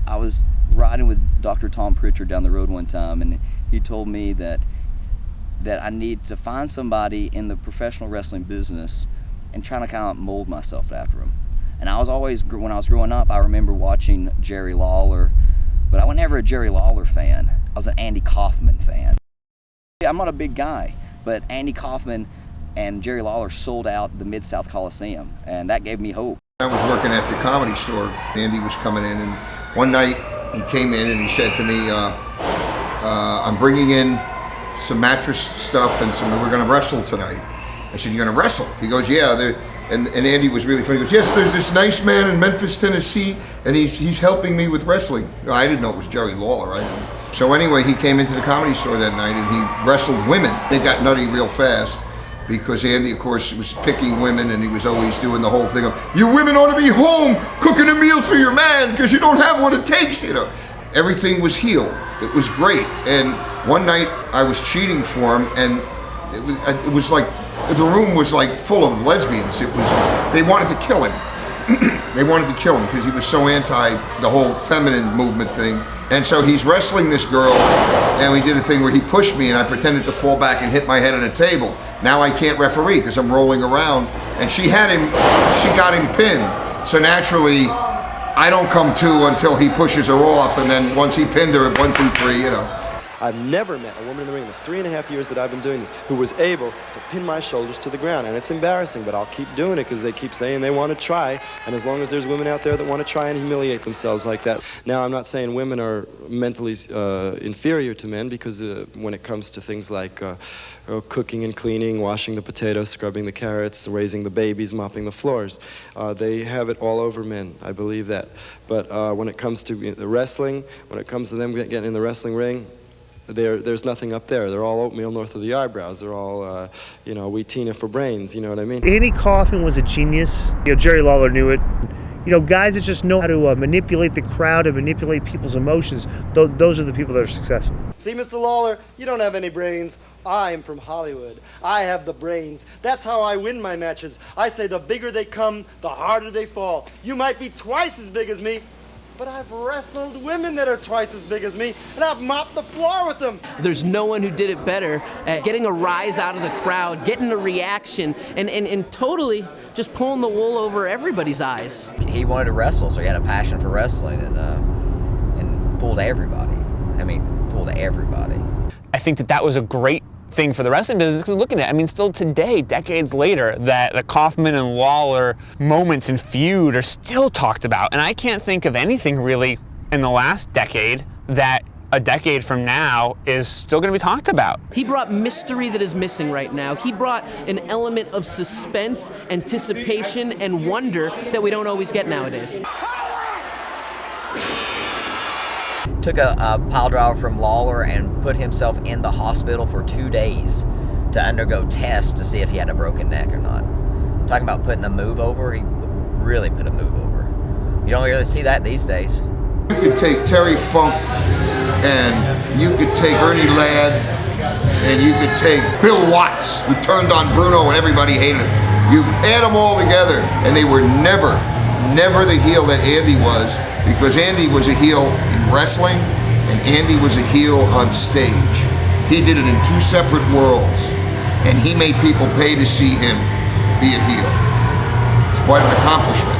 I was riding with Dr. Tom Pritchard down the road one time, and he told me that I need to find somebody in the professional wrestling business and trying to kind of mold myself after him. And I was always, when I was growing up, I remember watching Jerry Lawler, but I was never a Jerry Lawler fan. I was an Andy Kaufman fan. I'm not a big guy, but Andy Kaufman and Jerry Lawler sold out the Mid-South Coliseum, and that gave me hope. I was working at the Comedy Store. Andy was coming in, and one night he came in and he said to me, I'm bringing in some mattress stuff and we're going to wrestle tonight. I said, you're going to wrestle? He goes, yeah. And Andy was really funny. He goes, yes, there's this nice man in Memphis, Tennessee, and he's helping me with wrestling. I didn't know it was Jerry Lawler. So anyway, he came into the Comedy Store that night and he wrestled women. They got nutty real fast because Andy, of course, was picking women, and he was always doing the whole thing of, you women ought to be home cooking a meal for your man because you don't have what it takes, you know. Everything was heel. It was great. And one night I was cheating for him, and it was like, the room was like full of lesbians. They wanted to kill him. They wanted to kill him because he was so anti the whole feminine movement thing. And so he's wrestling this girl, and we did a thing where he pushed me and I pretended to fall back and hit my head on a table. Now I can't referee because I'm rolling around, and she got him pinned. So naturally, I don't come to until he pushes her off, and then once he pinned her at 1, 2, 3, you know. I've never met a woman in the ring in the 3.5 years that I've been doing this who was able to pin my shoulders to the ground. And it's embarrassing, but I'll keep doing it because they keep saying they want to try. And as long as there's women out there that want to try and humiliate themselves like that. Now, I'm not saying women are mentally inferior to men, because when it comes to things like cooking and cleaning, washing the potatoes, scrubbing the carrots, raising the babies, mopping the floors, they have it all over men. I believe that. But when it comes to the wrestling, when it comes to them getting in the wrestling ring, there's nothing up there. They're all oatmeal north of the eyebrows. They're all, wheat Tina for brains, you know what I mean? Andy Kaufman was a genius. Jerry Lawler knew it. Guys that just know how to manipulate the crowd and manipulate people's emotions, those are the people that are successful. See, Mr. Lawler, you don't have any brains. I'm from Hollywood. I have the brains. That's how I win my matches. I say the bigger they come, the harder they fall. You might be twice as big as me, but I've wrestled women that are twice as big as me, and I've mopped the floor with them. There's no one who did it better at getting a rise out of the crowd, getting a reaction, and totally just pulling the wool over everybody's eyes. He wanted to wrestle, so he had a passion for wrestling, and fooled everybody. Fooled everybody. I think that was a great thing for the wrestling business, because looking at it, still today, decades later, that the Kaufman and Lawler moments and feud are still talked about. And I can't think of anything really in the last decade that a decade from now is still going to be talked about. He brought mystery that is missing right now. He brought an element of suspense, anticipation, and wonder that we don't always get nowadays. Took a pile driver from Lawler and put himself in the hospital for 2 days to undergo tests to see if he had a broken neck or not. Talking about putting a move over, he really put a move over. You don't really see that these days. You could take Terry Funk, and you could take Ernie Ladd, and you could take Bill Watts, who turned on Bruno and everybody hated him. You add them all together, and they were never the heel that Andy was, because Andy was a heel in wrestling and Andy was a heel on stage. He did it in 2 separate worlds, and he made people pay to see him be a heel. It's quite an accomplishment.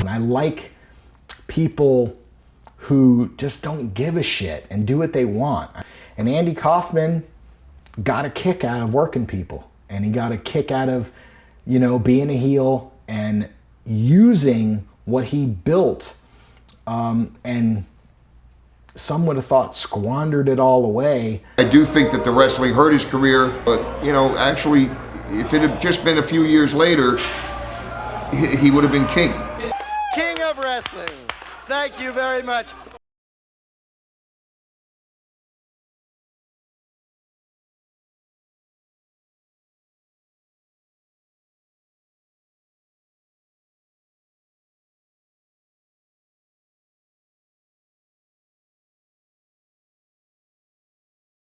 I like people who just don't give a shit and do what they want. And Andy Kaufman got a kick out of working people, and he got a kick out of, being a heel and using what he built, and some would have thought squandered it all away. I do think that the wrestling hurt his career, but actually, if it had just been a few years later, he would have been king. King of wrestling. Thank you very much.